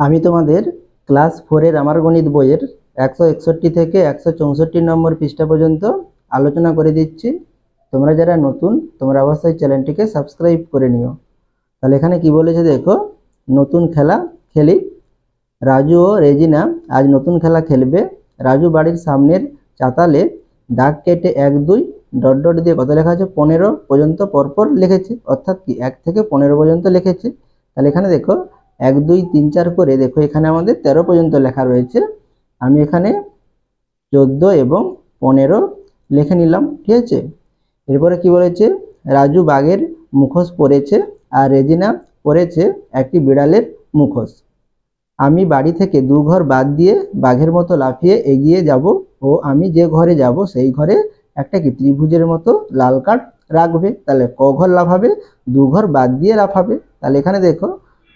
আমি তোমাদের ক্লাস 4-এর আমার গণিত বইয়ের 161 থেকে 164 নম্বর পৃষ্ঠা পর্যন্ত আলোচনা করে দিচ্ছি। তোমরা যারা নতুন তোমরা অবশ্যই চ্যানেলটিকে সাবস্ক্রাইব করে নিও। তাহলে এখানে কি বলেছে দেখো, নতুন খেলা খেলি। রাজু ও রেজিনা আজ নতুন খেলা খেলবে। রাজু বাড়ির সামনের চাতালে দাগ কেটে 1 2 ডট ডট দিয়ে কত লেখা আছে 15 পর্যন্ত পরপর লিখেছে, অর্থাৎ কি 1 থেকে 15 পর্যন্ত লিখেছে। তাহলে এখানে দেখো 1 2 3 4 করে দেখো এখানে আমাদের 13 পর্যন্ত লেখা রয়েছে। আমি এখানে 14 এবং 15 লিখে নিলাম, ঠিক আছে। এরপরে কি বলেছে, রাজু বাঘের মুখোশ পরেছে আর রেজিনা পরেছে একটি বিড়ালের মুখোশ। আমি বাড়ি থেকে 2 ঘর বাদ দিয়ে বাঘের মতো লাফিয়ে এগিয়ে যাব ও আমি যে ঘরে যাব সেই ঘরে একটা কি ত্রিভুজের মতো লাল কার্ড রাখবে। তাহলে ক ঘর লাফাবে, 2 ঘর বাদ দিয়ে লাফাবে। তাহলে এখানে দেখো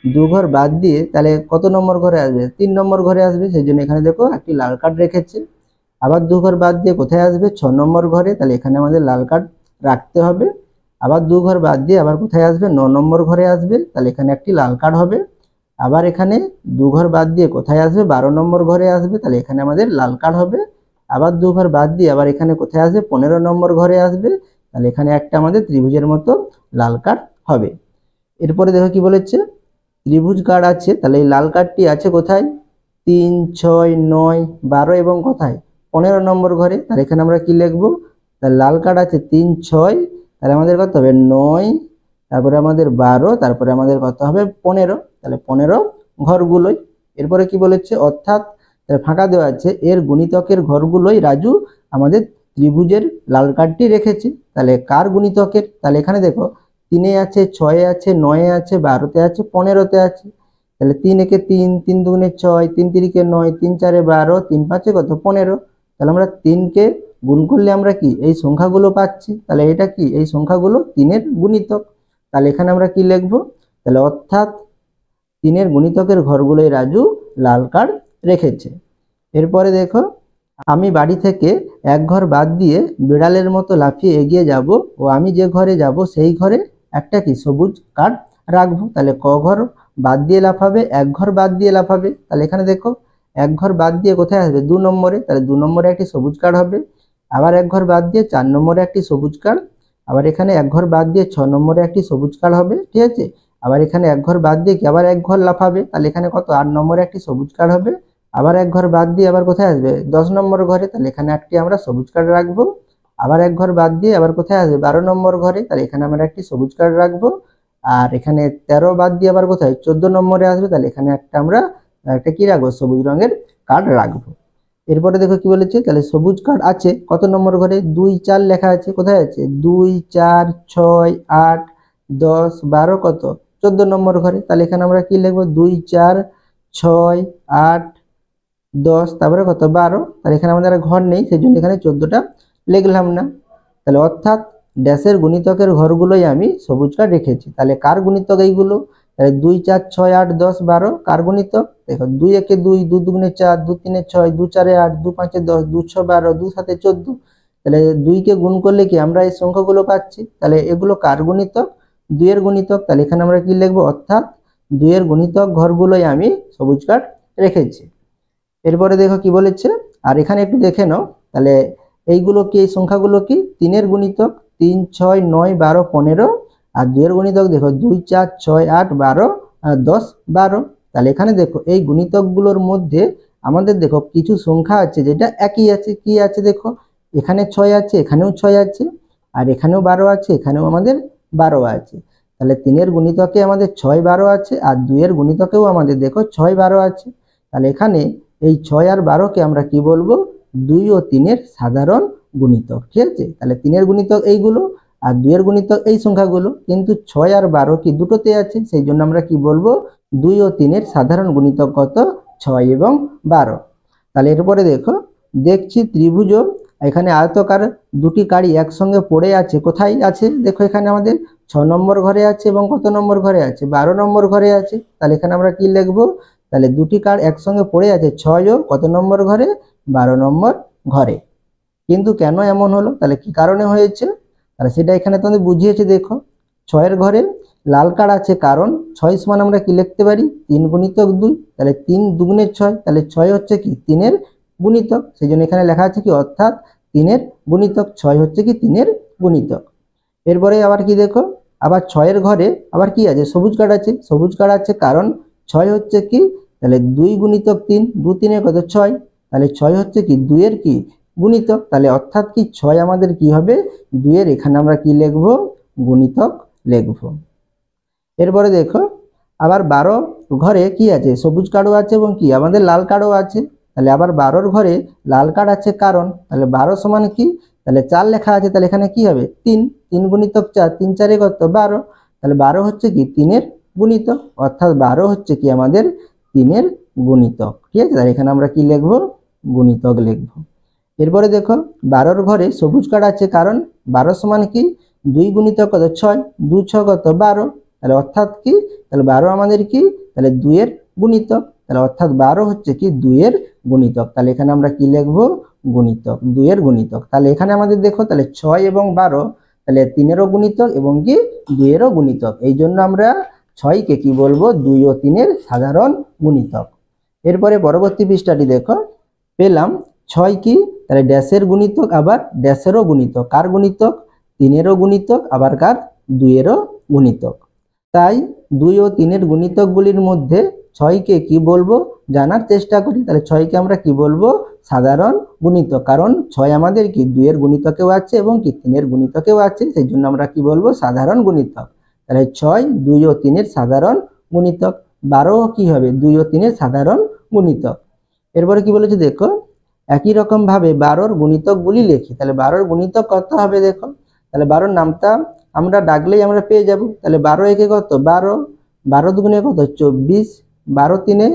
2 ঘর বাদ দিয়ে তাহলে কত নম্বর ঘরে আসবে, 3 নম্বর ঘরে আসবে, সেই জন্য এখানে দেখো একটি লাল কার্ড রেখেছে। আবার 2 ঘর বাদ দিয়ে কোথায় আসবে, 6 নম্বর ঘরে, তাহলে এখানে আমাদের লাল কার্ড রাখতে হবে। আবার 2 ঘর বাদ দিয়ে আবার কোথায় আসবে, 9 নম্বর ঘরে আসবে, তাহলে এখানে একটি লাল কার্ড হবে। আবার এখানে 2 ঘর বাদ দিয়ে কোথায় আসবে, 12 নম্বর ঘরে আসবে, তাহলে এখানে আমাদের লাল কার্ড হবে। আবার 2 ঘর বাদ দিয়ে আবার এখানে কোথায় আসবে, 15 নম্বর ঘরে আসবে, তাহলে এখানে একটা আমাদের ত্রিভুজের মতো লাল কার্ড হবে। এরপরে দেখো কি বলেছে, ত্রিভুজ কার্ড আছে, তাহলে এই লাল কার্ডটি আছে কোথায়, 3 6 9 12 এবং কোথায় 15 নম্বর ঘরে। তাহলে এখানে আমরা কি লিখবো, তাহলে লাল কার্ড আছে 3 6, তাহলে আমাদের কত হবে 9, তারপরে আমাদের 12, তারপরে আমাদের কত হবে 15, তাহলে 15 ঘরগুলোই। এরপরে কি বলেছে, অর্থাৎ ফাঁকা দেওয়া আছে এর গুণিতকের ঘরগুলোই রাজু আমাদের ত্রিভুজের লাল কার্ডটি রেখেছে। তাহলে কার গুণিতকের, তাহলে এখানে দেখো 3-এ আছে, 6-এ আছে, 9-এ আছে, 12-তে আছে, 15-তে আছে। তাহলে 3 একে 3, 3 দুগুণে 6, 3 তিরিকে 9, 3 চারে 12, 3 পাঁচে কত 15। তাহলে আমরা 3কে গুণ করলে আমরা কি এই সংখ্যাগুলো পাচ্ছি, তাহলে এটা কি এই সংখ্যাগুলো 3-এর গুণিতক। তাহলে এখানে আমরা কি লিখবো, তাহলে অর্থাৎ 3-এর গুণিতকের ঘরগুলোই রাজু লাল কার্ড রেখেছে। এরপরে দেখো, আমি বাড়ি থেকে 1 ঘর বাদ দিয়ে বিড়ালের মতো লাফিয়ে এগিয়ে যাব ও আমি যে ঘরে যাব সেই ঘরে একটা কি সবুজ কার্ড রাখবো। তাহলে ক ঘর বাদ দিয়ে লাফাবে, 1 ঘর বাদ দিয়ে লাফাবে। তাহলে এখানে দেখো 1 ঘর বাদ দিয়ে কোথায় আসবে, 2 নম্বরে, তাহলে 2 নম্বরে একটি সবুজ কার্ড হবে। আবার 1 ঘর বাদ দিয়ে 4 নম্বরে একটি সবুজ কার্ড। আবার এখানে 1 ঘর বাদ দিয়ে 6 নম্বরে একটি সবুজ কার্ড হবে, ঠিক আছে। আবার এখানে 1 ঘর বাদ দিয়ে কি আবার 1 ঘর লাফাবে, তাহলে এখানে কত 8 নম্বরে একটি সবুজ কার্ড হবে। আবার 1 ঘর বাদ দিয়ে আবার কোথায় আসবে, 10 নম্বর ঘরে, তাহলে এখানে একটি আমরা সবুজ কার্ড রাখবো। আবার 1 ঘর বাদ দিয়ে আবার কোথায় আসবে, 12 নম্বর ঘরে, তাহলে এখানে আমরা একটি সবুজ কার্ড রাখবো। আর এখানে 13 বাদ দিয়ে আবার কোথায় 14 নম্বরে আসবে, তাহলে এখানে একটা আমরা একটা কি রাখবো, সবুজ রঙের কার্ড রাখবো। এরপরে দেখো কি বলেছে, তাহলে সবুজ কার্ড আছে কত নম্বর ঘরে, 2 4 লেখা আছে, কোথায় আছে 2 4 6 8 10 12 কত 14 নম্বর ঘরে। তাহলে এখানে আমরা কি লিখবো, 2 4 6 8 10, তারপরে কত 12। তাহলে এখানে আমাদের ঘর নেই, সেই জন্য এখানে 14টা লিখলাম না। তাহলে অর্থাৎ ড্যাশের গুণিতকের ঘরগুলোই আমি সবুজ কার্ড রেখেছি। তাহলে কার গুণিতক এইগুলো, তাহলে 2 4 6 8 10 12 কার গুণিতক, দেখো 2 একে 2, 2 দুগুণে 4, 2 তিনে 6, 2 চারে 8, 2 পাঁচে 10, 2 6 12, 2 7 14। তাহলে 2 কে গুণ করলে কি আমরা এই সংখ্যাগুলো পাচ্ছি। তাহলে এগুলো কার গুণিতক, 2 এর গুণিতক। তাহলে এখানে আমরা কি লিখবো, অর্থাৎ 2 এর গুণিতক ঘরগুলোই আমি সবুজ কার্ড রেখেছি। এরপরে দেখো কি বলেছে, আর এখানে একটু দেখে নাও, তাহলে এইগুলো কি, এই সংখ্যাগুলো কি 3-এর গুণিতক, 3 6 9 12 15। আর 2 এর গুণিতক দেখো 2 4 6 8 12 আর 10 12। তাহলে এখানে দেখো এই গুণিতকগুলোর মধ্যে আমাদের দেখো কিছু সংখ্যা আছে যেটা একই আছে, কি আছে দেখো, এখানে 6 আছে, এখানেও 6 আছে, আর এখানেও 12 আছে, এখানেও আমাদের 12 আছে। তাহলে 3-এর গুণিতকে আমাদের 6 12 আছে, আর 2 এর গুণিতকেও আমাদের দেখো 6 12 আছে। তাহলে এখানে এই 6 আর 12কে আমরা কি বলবো, 2 ও 3-এর সাধারণ গুণিতক, ঠিক আছে। তাহলে 3-এর গুণিতক এইগুলো আর 2 এর গুণিতক এই সংখ্যাগুলো, কিন্তু 6 আর 12 কি দুটোতে আছে, সেই জন্য আমরা কি বলবো, 2 ও 3-এর সাধারণ গুণিতক কত 6 এবং 12। তাহলে এরপরে দেখো, দেখছি ত্রিভুজ এখানে আয়তকার দুটি কাড়ি একসঙ্গে পড়ে আছে, কোথায় আছে দেখো, এখানে আমাদের 6 নম্বর ঘরে আছে এবং কত নম্বর ঘরে আছে, 12 নম্বর ঘরে আছে। তাহলে এখানে আমরা কি লিখবো, তাহলে দুটি কার্ড একসঙ্গে পড়ে আছে 6 ও কত নম্বর ঘরে, 12 নম্বর ঘরে। কিন্তু কেন এমন হলো, তাহলে কি কারণে হয়েছে, তাহলে সেটা এখানে তোমাদের বুঝিয়েছে। দেখো 6 এর ঘরে লাল কার্ড আছে কারণ 6 সমান আমরা কি লিখতে পারি 3 গুণিতক 2, তাহলে 3 দুগুণে 6, তাহলে 6 হচ্ছে কি 3 এর গুণিতক, সেই জন্য এখানে লেখা আছে কি অর্থাৎ 3 এর গুণিতক, 6 হচ্ছে কি 3 এর গুণিতক। এরপরে আবার কি দেখো, আবার 6 এর ঘরে আবার কি আছে সবুজ কার্ড আছে, সবুজ কার্ড আছে কারণ 6 হচ্ছে কি তাহলে 2 গুণিতক 3, 2 3 কত 6, তাহলে 6 হচ্ছে কি 2 এর কি গুণিতক, তাহলে অর্থাৎ কি 6 আমাদের কি হবে 2 এর, এখানে আমরা কি লিখব গুণিতক লিখব। এরপরে দেখো আবার 12 ঘরে কি আছে সবুজ কার্ডও আছে এবং কি আমাদের লাল কার্ডও আছে, তাহলে আবার 12 ঘরে লাল কার্ড আছে কারণ তাহলে 12 সমান কি তাহলে 4 লেখা আছে, তাহলে এখানে কি হবে 3, 3 গুণিতক 4, 3 4 কত 12, তাহলে 12 হচ্ছে কি 3 এর গুণিতক, অর্থাৎ 12 হচ্ছে কি আমাদের 3 এর গুণিতক। ঠিক আছে, তাহলে এখানে আমরা কি লিখব গুণিতক লিখব। এরপরে দেখো 12 ঘরে সবুজ কার্ড আছে কারণ 12 সমান কি 2 গুণিতক কত 6, 2 6 কত 12, তাহলে অর্থাৎ কি তাহলে 12 আমাদের কি তাহলে 2 এর গুণিতক, তাহলে অর্থাৎ 12 হচ্ছে কি 2 এর গুণিতক, তাহলে এখানে আমরা কি লিখব গুণিতক 2 এর গুণিতক। তাহলে এখানে আমাদের দেখো তাহলে 6 এবং 12 তাহলে 3 এরও গুণিতক এবং কি 2 এরও গুণিতক, এই জন্য আমরা 6 কে কি বলবো 2 ও 3 এর সাধারণ গুণিতক। এরপরে পরবর্তী পৃষ্ঠাটি দেখো পেলাম 6 কি তাহলে ড্যাশের গুণিতক আবার ড্যাশেরও গুণিতক, কার গুণিতক 3 এরও গুণিতক আবার কার 2 এরও গুণিতক। তাই 2 ও 3 এর গুণিতকগুলির মধ্যে 6 কে কি বলবো জানার চেষ্টা করি, তাহলে 6 কে আমরা কি বলবো সাধারণ গুণিতক, কারণ 6 আমাদের কি 2 এর গুণিতকেও আছে এবং কি 3 এর গুণিতকেও আছে, সেই জন্য আমরা কি বলবো সাধারণ গুণিতক। তাহলে 6 2 ও 3 এর সাধারণ গুণিতক, 12 কি হবে 2 ও 3 এর সাধারণ গুণিতক। এরপরে কি বলেছে দেখো একই রকম ভাবে 12 গুণিতকগুলি লিখি, তাহলে 12 গুণিতক কত হবে দেখো, তাহলে 12 নামটা আমরা ডাকলেই আমরা পেয়ে যাব, তাহলে 12 একে কত 12, 12 দুগুণে কত 24, 12 তিনে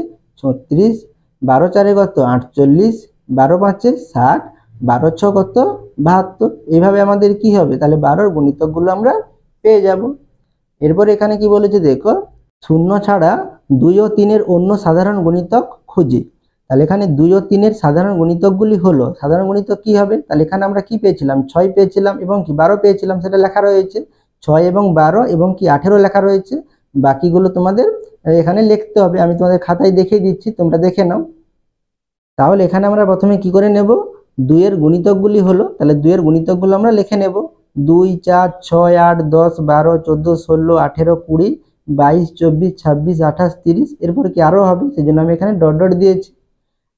36, 12 চারে কত 48, 12 পাঁচে 60, 12 ছ কত 72, এইভাবে আমাদের কি হবে তাহলে 12 গুণিতকগুলো আমরা পেয়ে যাব। এরপর এখানে কি বলেছে দেখো শূন্য ছাড়া 2 ও 3 এর অন্য সাধারণ গুণিতক খুঁজি, তাহলে এখানে 2 ও 3 এর সাধারণ গুণিতকগুলি হলো, সাধারণ গুণিতক কি হবে তাহলে এখানে আমরা কি পেয়েছিলাম 6 পেয়েছিলাম এবং কি 12 পেয়েছিলাম, সেটা লেখা রয়েছে 6 এবং 12 এবং কি 18 লেখা রয়েছে, বাকিগুলো তোমাদের এখানে লিখতে হবে, আমি তোমাদের খাতায় দেখিয়ে দিচ্ছি তোমরা দেখে নাও। তাহলে এখানে আমরা প্রথমে কি করে নেব 2 এর গুণিতকগুলি হলো, তাহলে 2 এর গুণিতকগুলো আমরা লিখে নেব 2 4 6 8 10 12 14 16 18 20 22 24 26 28 30, এরপর কি আরো হবে সেই জন্য আমি এখানে ডট ডট দিয়েছি।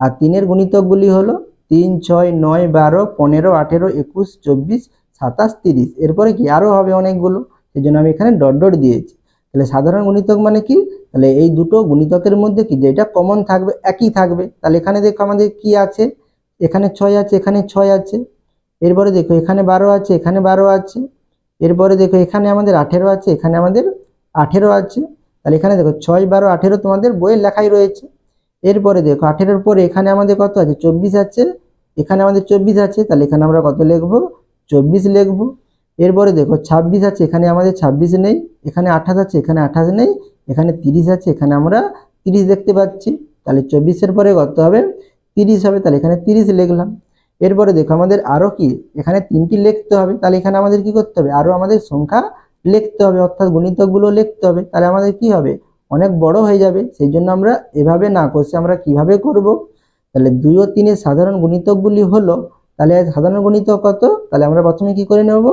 আর 3 এর গুণিতকগুলি হলো 3 6 9 12 15 18 21 24 27 30, এরপরে কি আরো হবে অনেকগুলো, সেই জন্য আমি এখানে ডট ডট দিয়েছি। তাহলে সাধারণ গুণিতক মানে কি তাহলে এই দুটো গুণিতকের মধ্যে কি যেটা কমন থাকবে একই থাকবে, তাহলে এখানে দেখো আমাদের কি আছে এখানে 6 আছে এখানে 6 আছে, এরপরে দেখো এখানে 12 আছে এখানে 12 আছে, এরপরে দেখো এখানে আমাদের 18 আছে এখানে আমাদের 18 আছে, তাহলে এখানে দেখো 6 12 18 তোমাদের বইয়ে লেখাই রয়েছে। এরপরে দেখো 18 পরে এখানে আমাদের কত আছে 24 আছে, এখানে আমাদের 24 আছে, তাহলে এখানে আমরা কত লিখব 24 লিখব। এরপরে দেখো 26 আছে এখানে আমাদের 26 নেই, এখানে 28 আছে এখানে 28 নেই, এখানে 30 আছে এখানে আমরা 30 দেখতে পাচ্ছি, তাহলে 24 এর পরে কত হবে 30 হবে, তাহলে এখানে 30 লিখলাম। এরপরে দেখো আমাদের আরো কি এখানে 3টি লিখতে হবে, তাহলে এখানে আমাদের কি করতে হবে আরো আমাদের সংখ্যা লিখতে হবে, অর্থাৎ গুণিতকগুলো লিখতে হবে, তাহলে আমাদের কি হবে অনেক বড় হয়ে যাবে, সেই জন্য আমরা এভাবে না করছি আমরা কিভাবে করব, তাহলে 2 ও 3 এর সাধারণ গুণিতকগুলি হলো, তাহলে সাধারণ গুণিতক কত তাহলে আমরা প্রথমে কি করে নেব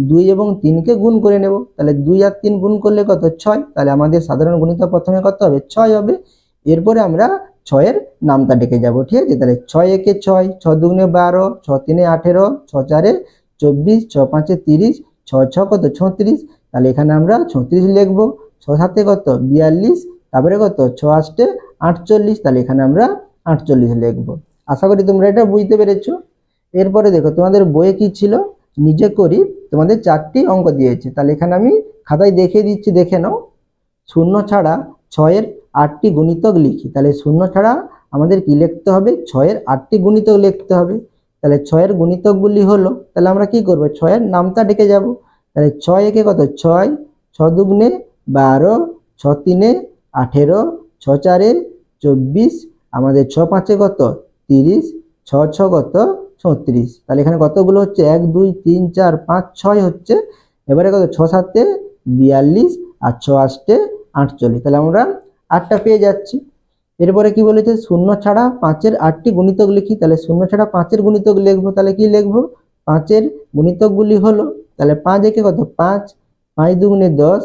2 এবং 3 কে গুণ করে নেব, তাহলে 2 আর 3 গুণ করলে কত 6, তাহলে আমাদের সাধারণ গুণিতক প্রথমে কত হবে 6 হবে, এরপরে আমরা 6 এর নামটা ডেকে যাব। ঠিক আছে, তাহলে 6 একে 6, 6 দুগুণে 12, 6 তিনে 18, 6 চারে 24, 6 পাঁচে 30, 6 6 কত 36, তাহলে এখানে আমরা 36 লিখব, 6 সাতে কত 42, তারপরে কত 6 আষ্টে 48, তাহলে এখানে আমরা 48 লিখব। আশা করি তোমরা এটা বুঝতে পেরেছো। এরপরে দেখো তোমাদের বইয়ে কি ছিল নিজে করি তোমাদের 4টি অঙ্ক দিয়েছে, তাহলে এখানে আমি খাতায় দেখিয়ে দিচ্ছি দেখে নাও। শূন্য ছাড়া 6 এর 8টি গুণিতক লিখি, তাহলে শূন্য ছাড়া আমাদের কি লিখতে হবে 6 এর 8টি গুণিতক লিখতে হবে, তাহলে 6 এর গুণিতকগুলি হলো, তাহলে আমরা কি করব 6 এর নামটা ডেকে যাব, তাহলে 6 একে কত 6, 6 দুগুণে 12, 6 তিনে 18, 6 চারে 24, আমাদের 6 পাঁচে কত 30, 6 6 কত 36, তাহলে এখানে কতগুলো হচ্ছে 1 2 3 4 5 6 হচ্ছে, এবারে কত 6 সাতে 42 আর 6 8 48, তাহলে আমরা 8টা পেয়ে যাচ্ছি। এরপরে কি বলেছে, শূন্য ছাড়া 5-এর 8টি গুণিতক লিখি। তাহলে শূন্য ছাড়া 5-এর গুণিতক লিখবো, তাহলে কি লিখবো, 5-এর গুণিতকগুলি হলো, তাহলে 5 একে কত 5, 5 দুগুণে 10,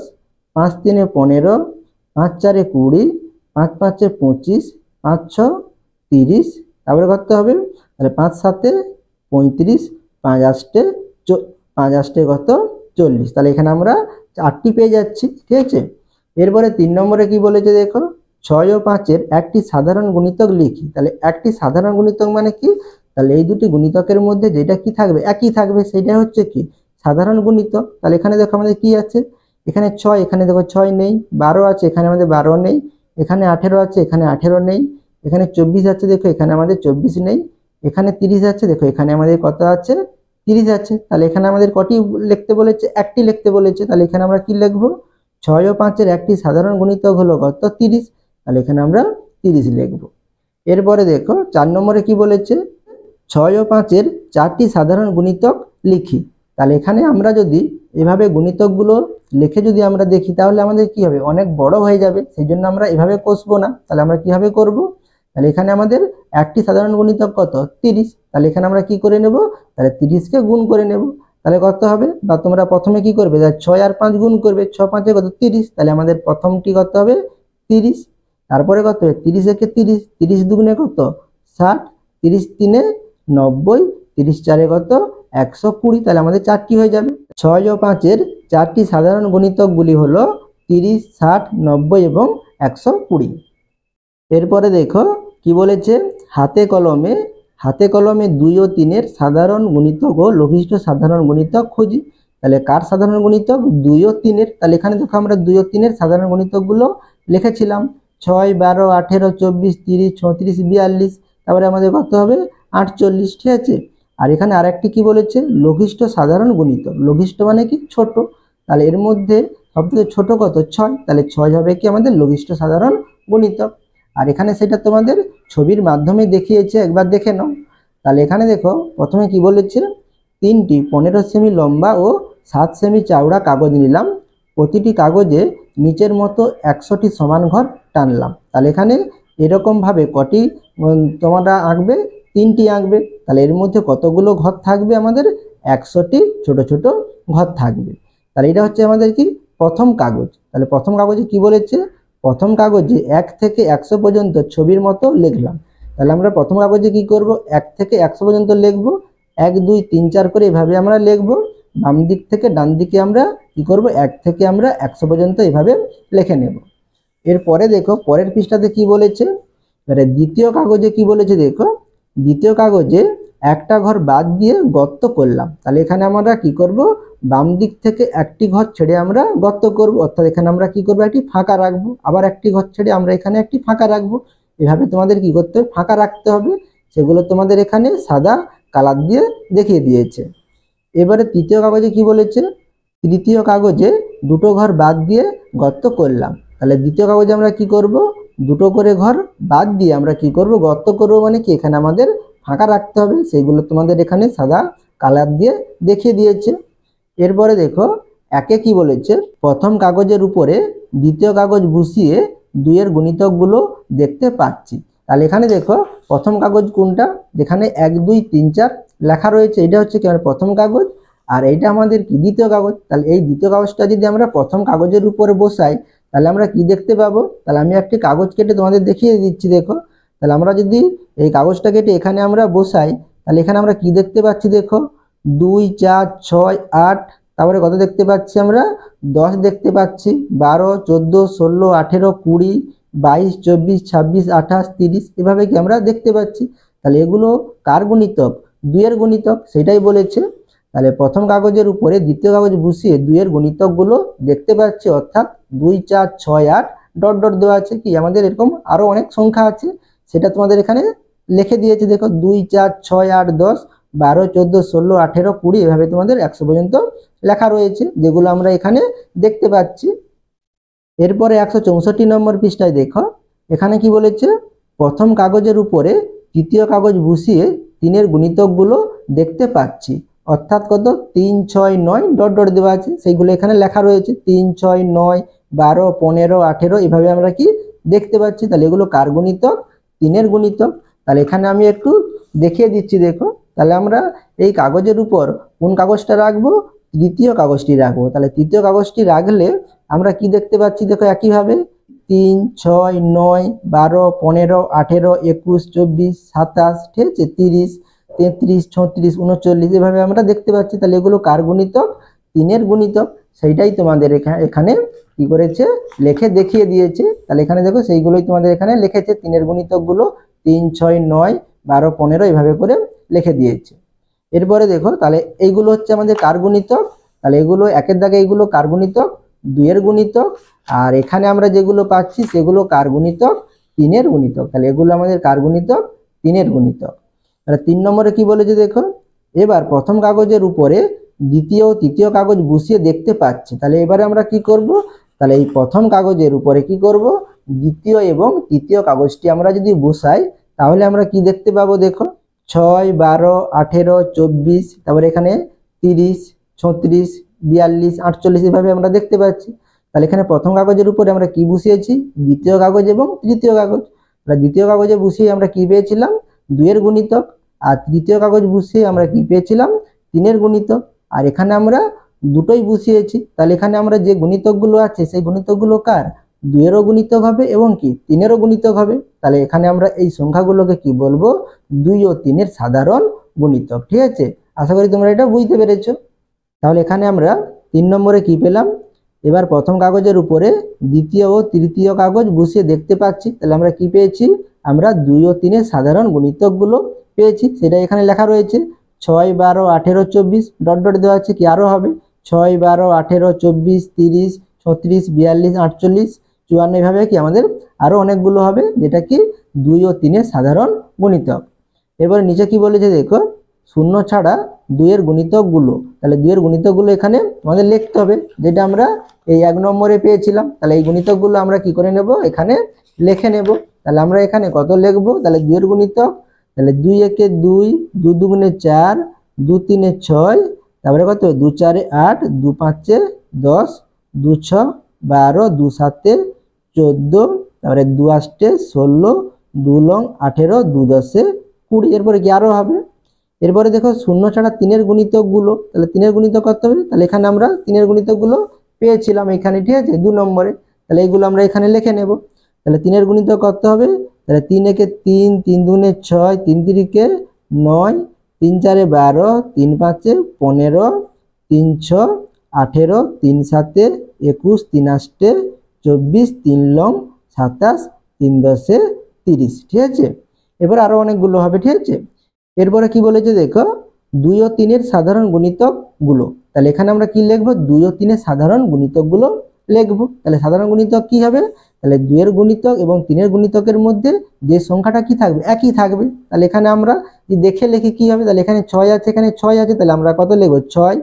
5 তিনে 15, 5 চারে 20, 5 5-এ 25, 5 6 30, তারপরে কত হবে, তাহলে 5 7-এ 35, 5 8-এ 5 8-এ কত 40, তাহলে এখানে আমরা 8টি পেয়ে যাচ্ছি। ঠিক আছে। এরপরে 3 নম্বরে কি বলেছে দেখো, 6 ও 5-এর একটি সাধারণ গুণিতক লিখি। তাহলে একটি সাধারণ গুণিতক মানে কি, তাহলে এই দুটি গুণিতকের মধ্যে যেটা কি থাকবে, একই থাকবে, সেটা হচ্ছে কি সাধারণ গুণিতক। তাহলে এখানে দেখো আমাদের কি আছে, এখানে 6, এখানে দেখো 6 নেই, 12 আছে, এখানে আমাদের 12 নেই, এখানে 18 আছে, এখানে 18 নেই, এখানে 24 আছে, দেখো এখানে আমাদের 24 নেই, এখানে 30 আছে, দেখো এখানে আমাদের কত আছে 30 আছে। তাহলে এখানে আমাদের কটি লিখতে বলেছে, একটি লিখতে বলেছে। তাহলে এখানে আমরা কি লিখবো, 6 ও 5-এর একটি সাধারণ গুণিতক হলো কত 30, তাহলে এখানে আমরা 30 লিখব। এরপরে দেখো 4 নম্বরে কি বলেছে, 6 ও 5-এর 4টি সাধারণ গুণিতক লিখি। তাহলে এখানে আমরা যদি এভাবে গুণিতকগুলো লিখে যদি আমরা দেখি, তাহলে আমাদের কি হবে, অনেক বড় হয়ে যাবে, সেই জন্য আমরা এভাবে কষবো না। তাহলে আমরা কিভাবে করব, তাহলে এখানে আমাদের একটি সাধারণ গুণিতক কত 30, তাহলে এখানে আমরা কি করে নেব, তাহলে 30-কে গুণ করে নেব। তাহলে কত হবে, বা তোমরা প্রথমে কি করবে, 6 আর 5 গুণ করবে, 6 5-এ কত 30, তাহলে আমাদের প্রথমটি কত হবে 30, তারপরে কত হবে 30 একে 30, 30 দুগুণে কত 60, 30 তিনে 90, 30 চারে কত 120, তাহলে আমাদের 4টি হয়ে যাবে। 6 ও 5-এর 4টি সাধারণ গুণিতকগুলি হলো 30, 60, 90 এবং 120। এরপরে দেখো কি বলেছে, হাতে কলমে 2 ও 3-এর সাধারণ গুণিতক ও লঘিষ্ঠ সাধারণ গুণিতক খুঁজি। তাহলে কার সাধারণ গুণিতক, 2 ও 3-এর। তাহলে এখানে দেখো আমরা 2 ও 3-এর সাধারণ গুণিতকগুলো লিখেছিলাম, 6 12 18 24 30 36 42, তারপরে আমাদের কত হবে 48। ঠিক আছে। আর এখানে আরেকটি কি বলেছে, লঘিষ্ঠ সাধারণ গুণিতক। লঘিষ্ঠ মানে কি ছোট, তাহলে এর মধ্যে সবথেকে ছোট কত 6, তাহলে 6 হবে কি আমাদের লঘিষ্ঠ সাধারণ গুণিতক। আর এখানে সেটা তোমাদের ছবির মাধ্যমে দেখিয়েছে, একবার দেখে নাও। তাহলে এখানে দেখো প্রথমে কি বলেছে, 3টি 15 সেমি লম্বা ও 7 সেমি চওড়া কাগজ নিলাম, প্রতিটি কাগজে নিচের মতো 100টি সমান ঘর টানলাম। তাহলে এখানে এরকম ভাবে কটি তোমরা আঁকবে, 3টি আঁকবে। তাহলে এর মধ্যে কতগুলো ঘর থাকবে, আমাদের 100টি ছোট ছোট ঘর থাকবে। তাহলে এটা হচ্ছে আমাদের কি প্রথম কাগজ। তাহলে প্রথম কাগজে কি বলেছে, প্রথম কাগজে 1 থেকে 100 পর্যন্ত ছবির মতো লিখলাম। তাহলে আমরা প্রথম কাগজে কি করব, 1 থেকে 100 পর্যন্ত লিখব, 1 2 3 4 করে এভাবে আমরা লিখব। বাম দিক থেকে ডান দিকে আমরা কি করব, 1 থেকে আমরা 100 পর্যন্ত এভাবে লিখে নেব। এরপরে দেখো পরের পৃষ্ঠাতে কি বলেছে, এবারে দ্বিতীয় কাগজে কি বলেছে দেখো, দ্বিতীয় কাগজে একটা ঘর বাদ দিয়ে গর্ত করলাম। তাহলে এখানে আমরা কি করব, বাম দিক থেকে একটি ঘর ছেড়ে আমরা গর্ত করব, অর্থাৎ এখানে আমরা কি করব, একটি ফাঁকা রাখবো, আবার একটি ঘর ছেড়ে আমরা এখানে একটি ফাঁকা রাখবো। এভাবে তোমাদের কি করতে হবে, ফাঁকা রাখতে হবে, সেগুলো তোমাদের এখানে সাদা কালার দিয়ে দেখিয়ে দিয়েছে। এবারে তৃতীয় কাগজে কি বলেছে, তৃতীয় কাগজে দুটো ঘর বাদ দিয়ে গর্ত করলাম। তাহলে দ্বিতীয় কাগজে আমরা কি করব, দুটো করে ঘর বাদ দিয়ে আমরা কি করব, গর্ত করব, মানে কি এখানে আমাদের ফাঁকা রাখতে হবে, সেগুলো তোমাদের এখানে সাদা কালার দিয়ে দেখিয়ে দিয়েছে। এরপরে দেখো একে কি বলেছে, প্রথম কাগজের উপরে দ্বিতীয় কাগজ বসিয়ে 2-এর গুণিতকগুলো দেখতে পাচ্ছি। তাহলে এখানে দেখো প্রথম কাগজ কোনটা, যেখানে 1 2 3 4 লেখা রয়েছে, এটা হচ্ছে কি আমাদের প্রথম কাগজ, আর এইটা আমাদের কি দ্বিতীয় কাগজ। তাহলে এই দ্বিতীয় কাগজটা যদি আমরা প্রথম কাগজের উপরে বসাই, তাহলে আমরা কি দেখতে পাবো, তাহলে আমি একটি কাগজ কেটে তোমাদের দেখিয়ে দিচ্ছি। দেখো তাহলে আমরা যদি এই কাগজটা কেটে এখানে আমরা বসাই, তাহলে এখানে আমরা কি দেখতে পাচ্ছি, দেখো 2 4 6 8, তারপরে কত দেখতে পাচ্ছি আমরা 10 দেখতে পাচ্ছি, 12 14 16 18 20 22 24 26 28 30, এভাবে কি আমরা দেখতে পাচ্ছি। তাহলে এগুলো কার গুণিতক, 2-এর গুণিতক, সেটাই বলেছে। তাহলে প্রথম কাগজের উপরে দ্বিতীয় কাগজ বসিয়ে 2-এর গুণিতকগুলো দেখতে পাচ্ছি, অর্থাৎ 2 4 6 8 ডট ডট দেওয়া আছে, কি আমাদের এরকম আরো অনেক সংখ্যা আছে, সেটা তোমাদের এখানে লিখে দিয়েছে। দেখো 2 4 6 8 10 12 14 16 18 20, এভাবে তোমাদের 100 পর্যন্ত লেখা রয়েছে, যেগুলো আমরা এখানে দেখতে পাচ্ছি। এরপরে 164 নম্বর পৃষ্ঠায় দেখো, এখানে কি বলেছে, প্রথম কাগজের উপরে তৃতীয় কাগজ বসিয়ে 3-এর গুণিতকগুলো দেখতে পাচ্ছি, অর্থাৎ কত 3 6 9 ডট ডট দেওয়া আছে, সেইগুলো এখানে লেখা রয়েছে, 3 6 9 12, 15, 18 এভাবে আমরা কি দেখতে পাচ্ছি। তাহলে এগুলো কার গুণিতক? 3-এর গুণিতক। তাহলে এখানে আমি একটু দেখিয়ে দিচ্ছি, দেখো। তাহলে আমরা এই কাগজের উপর কোন কাগজটা রাখবো? তৃতীয় কাগজটি রাখবো। তাহলে তৃতীয় কাগজটি রাখলে আমরা কি দেখতে পাচ্ছি, দেখো একইভাবে 3, 6, 9, 12, 15, 18, 21, 24, 27, ঠিক আছে, 30, 33, 36, 39 এভাবে আমরা দেখতে পাচ্ছি। তাহলে এগুলো কার গুণিতক? 3-এর গুণিতক। সেইটাই তোমাদের এখানে কি করেছে? লিখে দেখিয়ে দিয়েছে। তাহলে এখানে দেখো সেইগুলোই তোমাদের এখানে লিখেছে, 3-এর গুণিতকগুলো 3, 6, 9, 12, 15 এভাবে করে লিখে দিয়েছে। এরপরে দেখো, তাহলে এইগুলো হচ্ছে আমাদের কার গুণিতক? তাহলে এগুলো একের দাগে এইগুলো কার গুণিতক? 2-এর গুণিতক। আর এখানে আমরা যেগুলো পাচ্ছি সেগুলো কার গুণিতক? 3-এর গুণিতক। তাহলে এগুলো আমাদের কার গুণিতক? 3-এর গুণিতক। তাহলে 3 নম্বরে কি বলেছে দেখো, এবার প্রথম কাগজের উপরে দ্বিতীয় ও তৃতীয় কাগজ বসিয়ে দেখতে পাচ্ছি। তাহলে এবারে আমরা কি করব? তাহলে এই প্রথম কাগজের উপরে কি করব? দ্বিতীয় এবং তৃতীয় কাগজটি আমরা যদি বসাই তাহলে আমরা কি দেখতে পাবো, দেখো 6, 12, 18, 24, তারপরে এখানে 30, 36, 42, 48 এভাবে আমরা দেখতে পাচ্ছি। তাহলে এখানে প্রথম কাগজের উপরে আমরা কি বসিয়েছি? দ্বিতীয় কাগজ এবং তৃতীয় কাগজ। তাহলে দ্বিতীয় কাগজে বসিয়ে আমরা কি পেয়েছিলাম? 2-এর গুণিতক। আর তৃতীয় কাগজ বসিয়ে আমরা কি পেয়েছিলাম? 3-এর গুণিতক। আর এখানে আমরা দুটোই বসিয়েছি। তাহলে এখানে আমরা যে গুণিতকগুলো আছে সেই গুণিতকগুলো কার? 2-এরও গুণিতক হবে এবং কি 3-এরও গুণিতক হবে। তাহলে এখানে আমরা এই সংখ্যাগুলোকে কি বলবো? 2 ও 3-এর সাধারণ গুণিতক। ঠিক আছে, আশা করি তোমরা এটা বুঝতে পেরেছো। তাহলে এখানে আমরা 3 নম্বরে কি পেলাম? এবার প্রথম কাগজের উপরে দ্বিতীয় ও তৃতীয় কাগজ বসিয়ে দেখতে পাচ্ছি। তাহলে আমরা কি পেয়েছি? আমরা 2 ও 3-এর সাধারণ গুণিতকগুলো পেয়েছি, সেটা এখানে লেখা রয়েছে। 6, 12, 18, 24 ডট ডট দেওয়া আছে, কি আরো হবে 6, 12, 18, 24, 30, 36, 42, 48, 54 এভাবে কি আমাদের আরো অনেকগুলো হবে, যেটা কি 2 ও 3-এর সাধারণ গুণিতক। এবার নিচে কি বলেছে দেখো, শূন্য ছাড়া 2-এর গুণিতকগুলো। তাহলে 2-এর গুণিতকগুলো এখানে আমাদের লিখতে হবে, যেটা আমরা এই 1 নম্বরে পেয়েছিলাম। তাহলে এই গুণিতকগুলো আমরা কি করে নেব? এখানে লিখে নেব। তাহলে আমরা এখানে কত লিখবো? তাহলে 2-এর গুণিতক, তাহলে 2 একে 2, 2 দুগুণে 4, 2 তিনে 6, তারপরে কত 2 4 8, 2 5 10, 2 6 12, 2 7 14, তারপরে 2 8 16, 2 লং 18, 2 10 20। এরপরে কি আরো হবে? এরপরে দেখো শূন্য ছাড়া 3-এর গুণিতকগুলো। তাহলে 3-এর গুণিতক কত হবে? তাহলে এখানে আমরা 3-এর গুণিতকগুলো পেয়েছিলাম এখানে, ঠিক আছে, 2 নম্বরে। তাহলে এইগুলো আমরা এখানে লিখে নেব। তাহলে 3-এর গুণিতক কত হবে? তাহলে 3 একে 3, 3 দুগুণে 6, 3 তিরিকে 9, 3 4 12, 3 5 15, 3 6 18, 3 7 21, 3 8 24, 3 লং 27, 3 10 30। ঠিক আছে, এবার আরো অনেকগুলো হবে। ঠিক আছে, এরপরে কি বলেছে দেখো, 2 ও 3-এর সাধারণ গুণিতক গুলো। তাহলে এখানে আমরা কি লিখবো? 2 ও 3-এর সাধারণ গুণিতক গুলো লিখবো। তাহলে সাধারণ গুণিতক কি হবে? তাহলে 2-এর গুণিতক এবং 3-এর গুণিতকের মধ্যে যে সংখ্যাটা কি থাকবে? একই থাকবে। তাহলে এখানে আমরা যদি দেখে লিখি কি হবে? তাহলে এখানে 6 আছে, এখানে 6 আছে, তাহলে আমরা কত লিখবো? 6।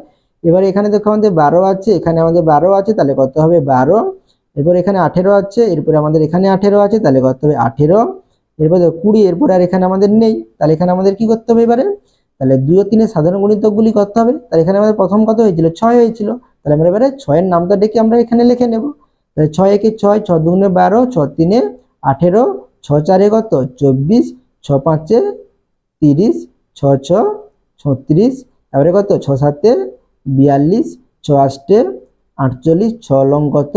এবারে এখানে দেখো আমাদের 12 আছে, এখানে আমাদের 12 আছে, তাহলে কত হবে? 12। এরপর এখানে 18 আছে, এরপরে আমাদের এখানে 18 আছে, তাহলে কত হবে? 18। এরপর 20, এরপর আর এখানে আমাদের নেই। তাহলে এখানে আমাদের কি করতে হবে এবারে? তাহলে 2 ও 3-এর সাধারণ গুণিতকগুলি করতে হবে। তাহলে এখানে আমাদের প্রথম কত হয়েছিল? 6 হয়েছিল। তাহলে আমরা এবারে 6-এর নামটা ডেকে আমরা এখানে লিখে নেব। তাহলে 6 একে 6, 6 দুগুণে 12, 6 তিনে 18, 6 চারে কত? 24, 6 5 30, 6 6 36, তারপরে কত? 6 7 42, 6 8 48, 6 লং কত?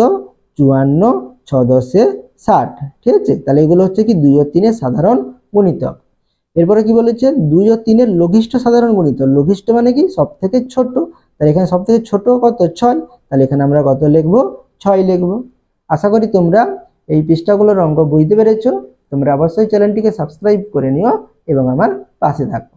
54, 6 10 60। ঠিক আছে, তাহলে এগুলো হচ্ছে কি 2 ও 3-এর সাধারণ গুণিতক। এরপরে কি বলেছে? 2 ও 3-এর লঘিষ্ঠ সাধারণ গুণিতক। লঘিষ্ঠ মানে কি? সব থেকে ছোট। তাহলে এখানে সব থেকে ছোট কত? 6। তাহলে এখানে আমরা কত লিখবো? 6 লিখবো। আশা করি তোমরা এই পৃষ্ঠাগুলোর অঙ্ক বুঝতে পেরেছো। তোমরা অবশ্যই চ্যানেলটিকে সাবস্ক্রাইব করে নিও এবং আমার পাশে থাকো।